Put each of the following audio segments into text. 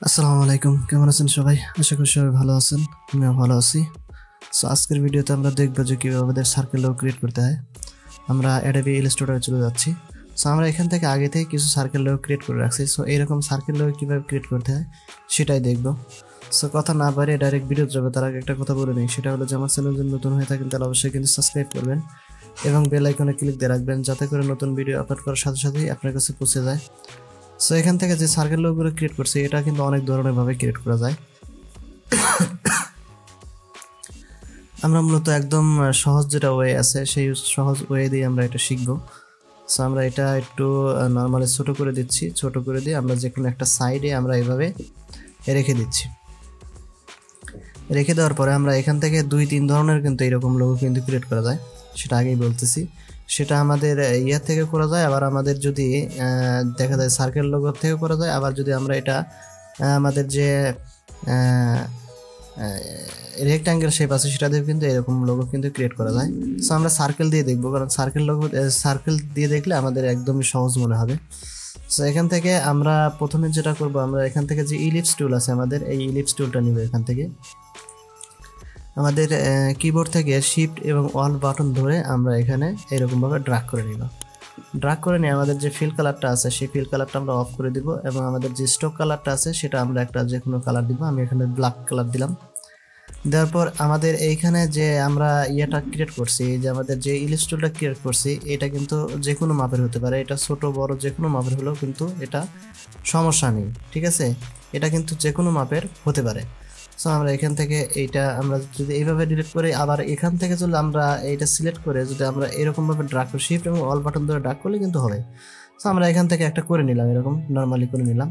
আসসালামু আলাইকুম, কেমন আছেন সবাই? আশা করি সবাই ভালো আছেন, আমিও ভালো আছি। সো আজকের ভিডিওতে আমরা দেখব যে কীভাবে আমাদের সার্কেল লোগো ক্রিয়েট করতে হয়। আমরা অ্যাডোবি ইলাস্ট্রেটরে চলে যাচ্ছি। সো আমরা এখান থেকে আগে থেকে কিছু সার্কেল লোগো ক্রিয়েট করে রাখছি। সো এইরকম সার্কেল লোগো কীভাবে ক্রিয়েট করতে হয় সেটাই দেখব। সো কথা না বাড়িয়ে ডাইরেক্ট ভিডিও যাবে তার আগে একটা কথা বলে নিই, সেটা হলো যে আমার চ্যানেল যদি নতুন হয়ে থাকেন তাহলে অবশ্যই কিন্তু সাবস্ক্রাইব করবেন এবং বেল আইকনে ক্লিক দিয়ে রাখবেন যাতে করে নতুন ভিডিও আপলোড করার সাথে সাথেই আপনার কাছে পৌঁছে যায়। সো এখান থেকে যে সার্কেল লোগোগুলো ক্রিয়েট করছি এটা কিন্তু অনেক ধরনের ভাবে ক্রিয়েট করা যায়। আমরা মূলত একদম সহজ যেটা ওয়ে আছে সেই সহজ ওয়ে দিয়ে আমরা এটা শিখব। সো আমরা এটা একটু নর্মালি ছোট করে দিচ্ছি, ছোট করে দিয়ে আমরা যে কোনো একটা সাইডে আমরা এইভাবে রেখে দিচ্ছি। রেখে দেওয়ার পরে আমরা এখান থেকে 2-3 ধরনের কিন্তু এরকম লোগো কিন্তু ক্রিয়েট করা যায়, সেটা আগেই বলতেছি। সেটা আমাদের ইয়া থেকে করা যায়, আবার আমাদের যদি দেখা যায় সার্কেল লোগো থেকে করা যায়, আবার যদি আমরা এটা আমাদের যে রেক্ট্যাঙ্গেল শেপ আছে সেটা দিয়ে কিন্তু এরকম লোগো কিন্তু ক্রিয়েট করা যায়। সো আমরা সার্কেল দিয়ে দেখবো, কারণ সার্কেল দিয়ে দেখলে আমাদের একদমই সহজ মনে হবে। সো এখান থেকে আমরা প্রথমে যেটা করব, আমরা এখান থেকে যে ইলিপস টুল আছে আমাদের, এই ইলিপস টুলটা নিব। এখান থেকে আমাদের কিবোর্ড থেকে শিফট এবং অল বাটন ধরে আমরা এখানে এরকমভাবে ড্র্যাগ করে নিব। ড্র্যাগ করে নিয়ে আমাদের যে ফিল কালারটা আছে সেই ফিল কালারটা আমরা অফ করে দিব এবং আমাদের যে স্টক কালারটা আছে সেটা আমরা একটা যে কোনো কালার দিব। আমি এখানে ব্ল্যাক কালার দিলাম। দেওয়ার পর আমাদের এইখানে যে আমরা ইয়েটা ক্রিয়েট করছি, যে আমাদের যে ইলাস্ট্রেটরটা ক্রিয়েট করছি, এটা কিন্তু যে কোনো মাপের হতে পারে। এটা ছোট বড় যে কোনো মাপের হলেও কিন্তু এটা সমস্যা নেই, ঠিক আছে? এটা কিন্তু যে কোনো মাপের হতে পারে। সো আমরা এখান থেকে এইটা আমরা যদি এইভাবে ডিলিট করে আবার এখান থেকে যদি আমরা এইটা সিলেক্ট করে যদি আমরা এরকমভাবে ড্র্যাগ করি, শিফট এবং অল বাটন ধরে ড্র্যাগ করলে কিন্তু হবে। সো আমরা এখান থেকে একটা করে নিলাম, এরকম নর্মালি করে নিলাম।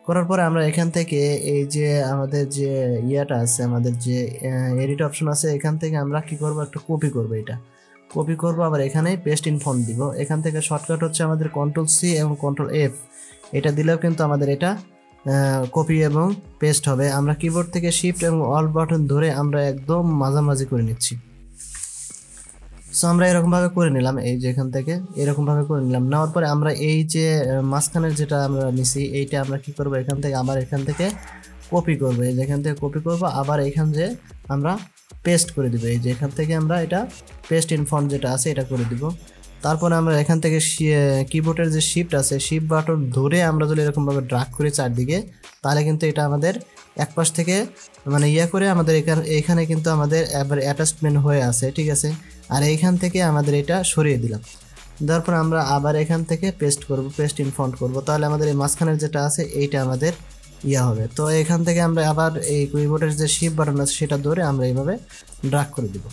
করার পরে আমরা এখান থেকে এই যে আমাদের যে ইয়াটা আছে, আমাদের যে এডিট অপশন আছে, এখান থেকে আমরা কি করব, একটা কপি করব। এটা কপি করব, আবার এখানে পেস্ট ইন ফন্ট দিব। এখান থেকে শর্টকাট হচ্ছে আমাদের Ctrl+C এবং Ctrl+F, এটা দিলেও কিন্তু আমাদের এটা কপি এবং পেস্ট হবে। আমরা কিবোর্ড থেকে শিফট এবং অল বাটন ধরে আমরা একদম মাঝামাঝি করে নিচ্ছি। সো আমরা এরকমভাবে করে নিলাম, এই যে এখান থেকে এরকমভাবে করে নিলাম। নেওয়ার পরে আমরা এই যে মাঝখানের যেটা আমরা নিছি এইটা আমরা কি করব, এখান থেকে আবার এখান থেকে কপি করব। এই যে এখান থেকে কপি করব, আবার এখান যে আমরা পেস্ট করে দিব। এই যে এখান থেকে আমরা এটা পেস্ট ইন ফন্ট যেটা আছে এটা করে দিব। তারপরে আমরা এখান থেকে কিবোর্ডের যে শিফট আছে শিফট বাটন ধরে আমরা যদি এরকমভাবে ড্র্যাগ করি চারদিকে, তাহলে কিন্তু এটা আমাদের এক পাশ থেকে মানে ইয়া করে আমাদের এখানে কিন্তু আমাদের এবার অ্যাটাচমেন্ট হয়ে আছে, ঠিক আছে? আর এইখান থেকে আমাদের এটা সরিয়ে দিলাম। দেওয়ার পর আমরা আবার এখান থেকে পেস্ট করব, পেস্ট ইন ফন্ট করব, তাহলে আমাদের এই মাঝখানের যেটা আছে এইটা আমাদের ইয়া হবে। তো এখান থেকে আমরা আবার এই কিবোর্ডের যে শিফট বাটন আছে সেটা ধরে আমরা এইভাবে ড্র্যাগ করে দিব।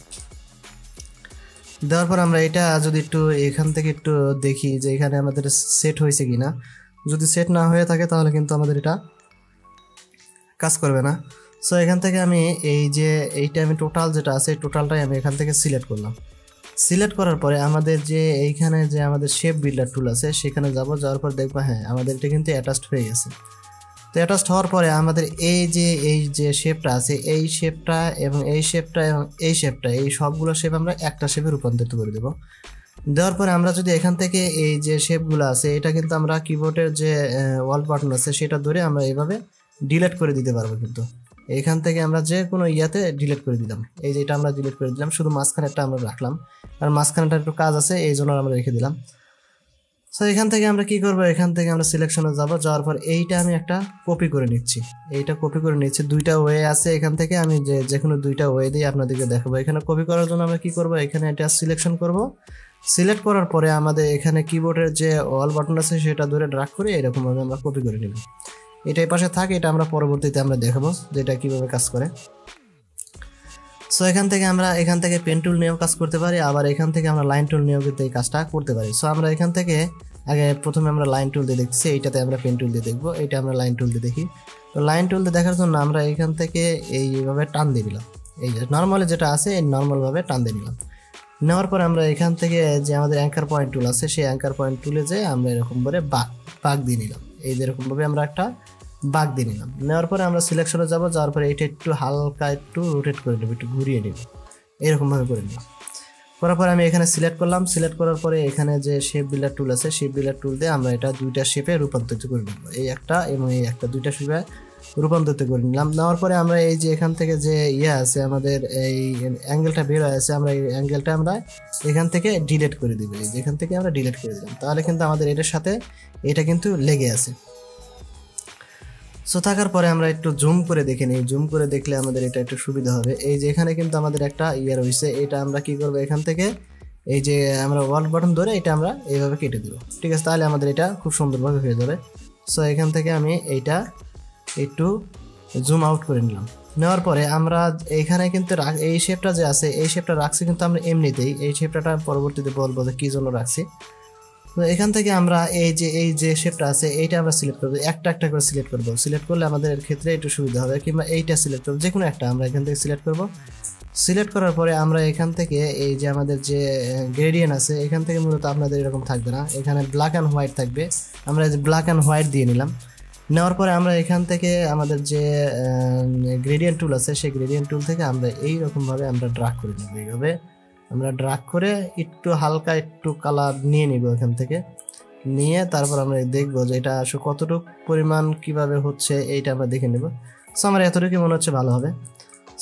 দেওয়ার পর আমরা এটা যদি একটু এখান থেকে একটু দেখি যে এখানে আমাদের সেট হয়েছে কিনা। যদি সেট না হয়ে থাকে তাহলে কিন্তু আমাদের এটা কাজ করবে না। সো এখান থেকে আমি এই যে এইটা আমি টোটাল যেটা আছে টোটালটাই আমি এখান থেকে সিলেক্ট করলাম। সিলেক্ট করার পরে আমাদের যে এইখানে যে আমাদের শেপ বিল্ডার টুল আছে সেখানে যাওয়ার পর দেখবো হ্যাঁ আমাদের এটা কিন্তু অ্যাটাচড হয়ে গেছে। তো অ্যাটাচড হওয়ার পরে আমাদের এই যে শেপটা আছে এই শেপটা এবং এই শেপটা এবং এই শেপটা, এই সবগুলো শেপ আমরা একটা শেপে রূপান্তরিত করে দেবো। দেওয়ার পরে আমরা যদি এখান থেকে এই যে শেপগুলো আছে এটা কিন্তু আমরা কিবোর্ডের যে ওয়াল বাটন আছে সেটা ধরে আমরা এইভাবে ডিলিট করে দিতে পারবো। কিন্তু এখান থেকে আমরা যে কোনো ইয়াতে ডিলিট করে দিলাম। এই যে এটা আমরা ডিলিট করে দিলাম, শুধু মাঝখানেরটা আমরা রাখলাম, আর মাঝখানেটা একটু কাজ আছে এই জন্য আমরা রেখে দিলাম। সো এখান থেকে আমরা কি করব, এখান থেকে আমরা সিলেকশনে যাওয়ার পর এইটা আমি একটা কপি করে নিচ্ছি। এইটা কপি করে নিচ্ছি, দুইটা ওয়ে আছে এখান থেকে, আমি যে কোনো দুইটা ওয়ে দিয়ে আপনাদেরকে দেখাবো। এখানে কপি করার জন্য আমরা কি করব, এখানে এটা সিলেকশন করব। সিলেক্ট করার পরে আমাদের এখানে কিবোর্ডের যে অল বাটন আছে সেটা ধরে ড্র্যাগ করে এরকমভাবে আমরা কপি করে নিলাম। এটা এই পাশে থাকে, এটা আমরা পরবর্তীতে আমরা দেখাবো যে এটা কীভাবে কাজ করে। সো এখান থেকে পেন টুল নিয়েও কাজ করতে পারি, আবার এখান থেকে আমরা লাইন টুল নিয়েও কিন্তু এই কাজটা করতে পারি। সো আমরা এখান থেকে আগে প্রথমে আমরা লাইন টুল দিয়ে দেখছি, এইটাতে আমরা পেন টুল দিয়ে দেখবো, এইটা আমরা লাইন টুল দিয়ে দেখি। তো লাইন টুল দিয়ে দেখার জন্য আমরা এখান থেকে এইভাবে টান দিয়ে দিলাম। এই যে নর্মালি যেটা আছে এই নর্মালভাবে টান দিয়ে নিলাম। নেওয়ার পর আমরা এখান থেকে যে আমাদের অ্যাঙ্কার পয়েন্ট টুল আছে সেই অ্যাঙ্কার পয়েন্ট টুলে যে আমরা এরকম করে বাঁক দিয়ে নিলাম। এই যেরকমভাবে আমরা একটা বাঁক দিয়ে নিলাম। নেওয়ার পরে আমরা সিলেকশনে যাওয়ার পরে এইটা একটু হালকা একটু রোটেট করে নেব, একটু ঘুরিয়ে নেব, এরকমভাবে করে নিলাম। করার পরে আমি এখানে সিলেক্ট করলাম। সিলেক্ট করার পরে এখানে যে শেপ বিল্ডার টুল আছে শেপ বিল্ডার টুল দিয়ে আমরা এটা দুইটা শেপে রূপান্তরিত করে নেব, এই একটা এবং এই একটা, দুইটা শেপে রূপান্তরিত করে নিলাম। নেওয়ার পরে আমরা এই যে এখান থেকে যে আছে আমাদের এই অ্যাঙ্গেলটা বের হয়ে আছে, আমরা এই অ্যাঙ্গেলটা আমরা এখান থেকে ডিলিট করে দিব। এই যে এখান থেকে আমরা ডিলিট করে দিলাম, তাহলে কিন্তু আমাদের এটার সাথে এটা কিন্তু লেগে আছে। সো থাকার পরে আমরা একটু জুম করে দেখে নিই। জুম করে দেখলে আমাদের এটা একটু সুবিধা হবে। এই যে এখানে কিন্তু আমাদের একটা রয়েছে, এটা আমরা কি করব, এখান থেকে এই যে আমরা ওয়াল বাটন ধরে এটা আমরা এইভাবে কেটে দেব। ঠিক আছে, তাহলে আমাদের এটা খুব সুন্দরভাবে হয়ে যাবে। সো এখান থেকে আমি এইটা একটু জুম আউট করে নিলাম। নেওয়ার পরে আমরা এইখানে কিন্তু এই শেপটা যে আছে এই শেপটা রাখছি কিন্তু আমরা এমনিতেই, এই শেপটা পরবর্তীতে বলবো যে কী জন্য রাখছি। তো এখান থেকে আমরা এই যে শেপটা আছে এইটা আমরা সিলেক্ট করবো, একটা একটা করে সিলেক্ট করবো। সিলেক্ট করলে আমাদের ক্ষেত্রে একটু সুবিধা হবে, কিংবা এইটা সিলেক্ট করবো, যে কোনো একটা আমরা এখান থেকে সিলেক্ট করবো। সিলেক্ট করার পরে আমরা এখান থেকে এই যে আমাদের যে গ্রেডিয়েন্ট আছে এখান থেকে মূলত আপনাদের এরকম থাকবে না, এখানে ব্ল্যাক অ্যান্ড হোয়াইট থাকবে। আমরা যে ব্ল্যাক অ্যান্ড হোয়াইট দিয়ে নিলাম। নেওয়ার পরে আমরা এখান থেকে আমাদের যে গ্রেডিয়েন্ট টুল আছে সেই গ্রেডিয়েন্ট টুল থেকে আমরা এইরকমভাবে আমরা ড্রাগ করে নেব। এইভাবে আমরা ড্রাগ করে একটু হালকা একটু কালার নিয়ে নিব এখান থেকে, নিয়ে তারপর আমরা দেখবো যে এটা আসলে কতটুকু পরিমাণ কিভাবে হচ্ছে এইটা আমরা দেখে নেব। সো আমার এতটুকু মনে হচ্ছে ভালো হবে।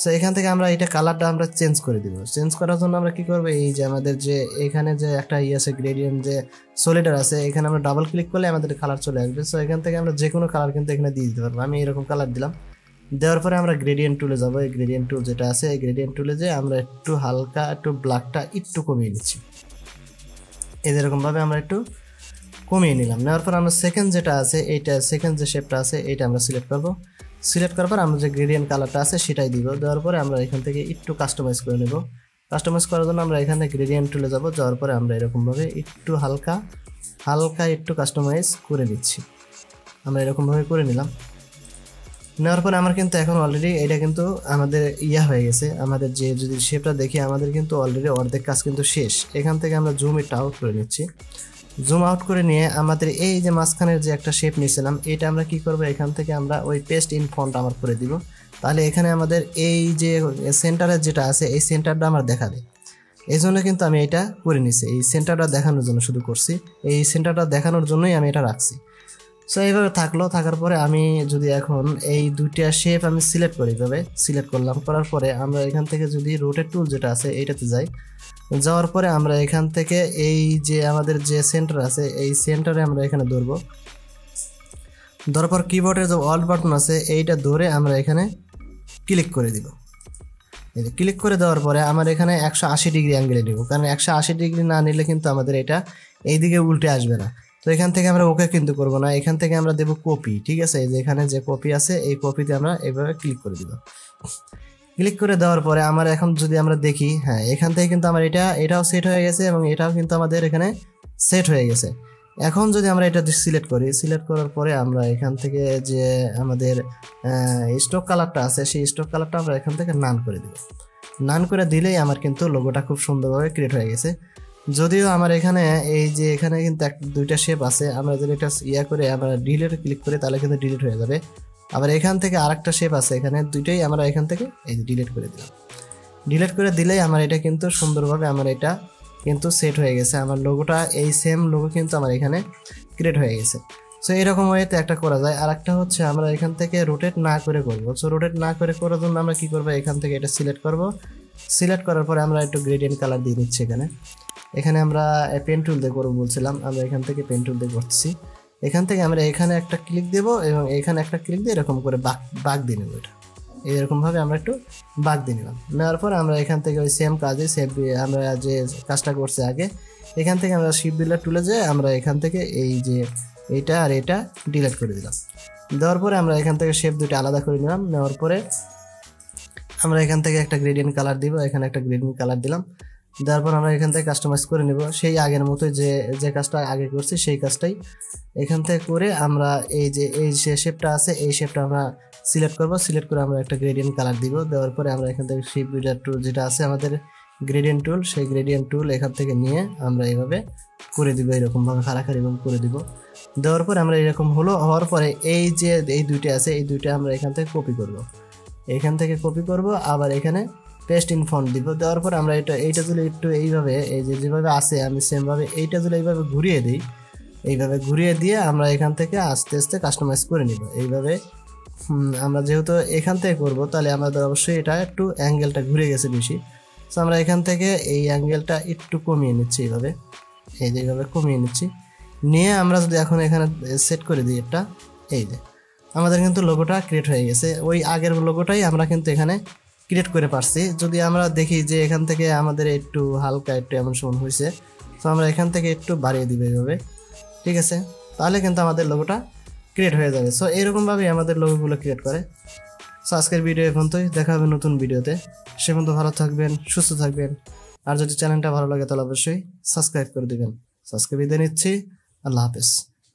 সো এখান থেকে আমরা এটা কালারটা আমরা চেঞ্জ করে দিব। চেঞ্জ করার জন্য আমরা কি করব, এই যে আমাদের যে এখানে যে একটা আছে গ্রেডিয়েন্ট যে সলিডার আছে এখানে আমরা ডাবল ক্লিক করলে আমাদের কালার চলে আসবে। সো এখান থেকে আমরা যে কোনো কালার কিন্তু এখানে দিয়ে দিতে পারবো। আমি এরকম কালার দিলাম। দেওয়ার পরে আমরা গ্রেডিয়েন্ট টুলে যাব। এই গ্রেডিয়েন্ট টুল যেটা আছে এই গ্রেডিয়েন্ট টুলে যে আমরা একটু হালকা একটু ব্ল্যাকটা একটু কমিয়ে নিচ্ছি। এরকমভাবে আমরা একটু কমিয়ে নিলাম। নেওয়ার পর আমরা সেকেন্ড যেটা আছে এইটা সেকেন্ড যে শেপটা আছে এইটা আমরা সিলেক্ট করব। সিলেক্ট করার পর আমরা যে গ্রেডিয়েন্ট কালারটা আছে সেটাই দিব। দেওয়ার পরে আমরা এখান থেকে একটু কাস্টমাইজ করে নেব। কাস্টমাইজ করার জন্য আমরা এখানে গ্রেডিয়েন্ট টুলে যাব। যাওয়ার পরে আমরা এরকমভাবে একটু হালকা একটু কাস্টমাইজ করে নিচ্ছি। আমরা এরকমভাবে করে নিলাম। নেওয়ার পরে আমার কিন্তু এখন অলরেডি এটা কিন্তু আমাদের হয়ে গেছে। আমাদের যে যদি শেপটা দেখি আমাদের কিন্তু অলরেডি অর্ধেক কাজ কিন্তু শেষ। এখান থেকে আমরা জুম এটা আউট করে নিচ্ছি। জুম আউট করে নিয়ে আমাদের এই যে মাঝখানের যে একটা শেপ নিয়েছিলাম এটা আমরা কি করব, এখান থেকে আমরা ওই পেস্ট ইন ফন্ট আমার করে দিব। তাহলে এখানে আমাদের এই যে সেন্টারের যেটা আছে এই সেন্টারটা আমার দেখাবে। এই জন্য কিন্তু আমি এটা করে নিছি, এই সেন্টারটা দেখানোর জন্য শুধু করছি, এই সেন্টারটা দেখানোর জন্যই আমি এটা রাখছি। সো এইভাবে থাকার পরে আমি যদি এখন এই দুইটা শেপ আমি সিলেক্ট করি, এইভাবে সিলেক্ট করলাম। করার পরে আমরা এখান থেকে যদি রোটেট টুল যেটা আছে এইটাতে যাই, যাওয়ার পরে আমরা এখান থেকে এই যে আমাদের যে সেন্টার আছে এই সেন্টারে আমরা এখানে ধরবো। ধরার পর কিবোর্ডের যে অল্ট বাটন আছে এইটা ধরে আমরা এখানে ক্লিক করে দিব। এই ক্লিক করে দেওয়ার পরে আমার এখানে 180 ডিগ্রি অ্যাঙ্গেলে নিব, কারণ 180 ডিগ্রি না নিলে কিন্তু আমাদের এটা এইদিকে উল্টে আসবে না। তো এখান থেকে আমরা ওকে কিন্তু করব না, এখান থেকে আমরা দেব কপি। ঠিক আছে, এই যে এখানে যে কপি আছে এই কপিতে আমরা এইভাবে ক্লিক করে দিব। ক্লিক করে দেওয়ার পরে আমার এখন যদি আমরা দেখি, হ্যাঁ এখান থেকে কিন্তু আমার এটাও সেট হয়ে গেছে এবং এটাও কিন্তু আমাদের এখানে সেট হয়ে গেছে। এখন যদি আমরা এটা সিলেক্ট করি, সিলেক্ট করার পরে আমরা এখান থেকে যে আমাদের স্টক কালারটা আছে সেই স্টক কালারটা আমরা এখান থেকে নান করে দেব। নান করে দিলেই আমার কিন্তু লোগোটা খুব সুন্দরভাবে ক্রিয়েট হয়ে গেছে। যদিও আমার এখানে এই যে এখানে কিন্তু দুইটা শেপ আছে, আমরা যদি এটা করে আমরা ডিলিট ক্লিক করি তাহলে কিন্তু ডিলিট হয়ে যাবে। আবার এখান থেকে আরেকটা শেপ আছে, এখানে দুইটাই আমরা এখান থেকে এই যে ডিলিট করে দিলাম। ডিলিট করে দিলেই আমার এটা কিন্তু সুন্দরভাবে আমার এটা কিন্তু সেট হয়ে গেছে। আমার লোগোটা এই সেম লোগো কিন্তু আমার এখানে ক্রিয়েট হয়ে গেছে। সো এরকম ওয়েতে একটা করা যায়। আর একটা হচ্ছে আমরা এখান থেকে রোটেট না করে করব। সো রোটেট না করে করার জন্য আমরা কি করব, এখান থেকে এটা সিলেক্ট করব। সিলেক্ট করার পরে আমরা একটু গ্রেডিয়েন্ট কালার দিয়ে নিচ্ছি। এখানে আমরা পেন টুল দিয়ে করবো বলছিলাম, আমরা এখান থেকে পেন টুল দিয়ে করছি। এখান থেকে আমরা এখানে একটা ক্লিক দেব এবং এখানে একটা ক্লিক দিয়ে এরকম করে বাঁক দিয়ে নেব। এটা এরকমভাবে আমরা একটু বাঁক দিয়ে নিলাম। নেওয়ার পর আমরা এখান থেকে ওই সেম কাজে আমরা যে কাজটা করছি আগে, এখান থেকে আমরা শিপ বিল্ডার টুলে যেয়ে আমরা এখান থেকে এই যে এইটা আর এটা ডিলিট করে দিলাম। দেওয়ার পরে আমরা এখান থেকে শেপ দুটো আলাদা করে নিলাম। নেওয়ার পরে আমরা এখান থেকে একটা গ্রেডিয়েন্ট কালার দিব, এখানে একটা গ্রেডিয়েন্ট কালার দিলাম। দেওয়ার পর আমরা এখান থেকে কাস্টমাইজ করে নেব সেই আগের মতো যে কাজটা আগে করছি সেই কাজটাই এখান থেকে করে আমরা এই যে শেপটা আছে এই শেপটা আমরা সিলেক্ট করব। সিলেক্ট করে আমরা একটা গ্রেডিয়েন্ট কালার দিব। দেওয়ার পরে আমরা এখান থেকে শিপ বিল্ডার টুল যেটা আছে আমাদের গ্রেডিয়েন্ট টুল, সেই গ্রেডিয়েন্ট টুল এখান থেকে নিয়ে আমরা এইভাবে করে দিব, এরকমভাবে খাড়াখাড়ি এবং করে দিব। দেওয়ার পরে আমরা এরকম হওয়ার পরে এই যে এই দুইটা আছে এই দুইটা আমরা এখান থেকে কপি করব। এখান থেকে কপি করব, আবার এখানে পেস্ট ইন ফন্ট দিব। দেওয়ার পর আমরা এইটা যদি একটু এইভাবে এই যেভাবে আছে আমি সেমভাবে এইটা যদি এইভাবে ঘুরিয়ে দিই, এইভাবে ঘুরিয়ে দিয়ে আমরা এখান থেকে আস্তে আস্তে কাস্টমাইজ করে নিব। এইভাবে আমরা যেহেতু এখান থেকে করব তাহলে আমাদের অবশ্যই এটা একটু অ্যাঙ্গেলটা ঘুরে গেছে বেশি। সো আমরা এখান থেকে এই অ্যাঙ্গেলটা একটু কমিয়ে নিচ্ছি, এইভাবে এইভাবে কমিয়ে নিচ্ছি। নিয়ে আমরা যদি এখন এখানে সেট করে দিই এটা, এই যে আমাদের কিন্তু লোগোটা ক্রিয়েট হয়ে গেছে। ওই আগের লোগোটাই আমরা কিন্তু এখানে ক্রিয়েট করে পারছি। যদি আমরা দেখি যে এখান থেকে আমাদের একটু হালকা একটু এমন সময় হয়েছে, তো আমরা এখান থেকে একটু বাড়িয়ে দিব এইভাবে, ঠিক আছে? তাহলে কিন্তু আমাদের লোগোটা ক্রিয়েট হয়ে যাবে। সো এরকমভাবেই আমাদের লোগোগুলো ক্রিয়েট করে। সো আজকের ভিডিও এই পর্যন্তই, দেখা হবে নতুন ভিডিওতে। সে পর্যন্ত ভালো থাকবেন, সুস্থ থাকবেন। আর যদি চ্যানেলটা ভালো লাগে তাহলে অবশ্যই সাবস্ক্রাইব করে দিবেন। আজকে বিদায় নিচ্ছি, আল্লাহ হাফেজ।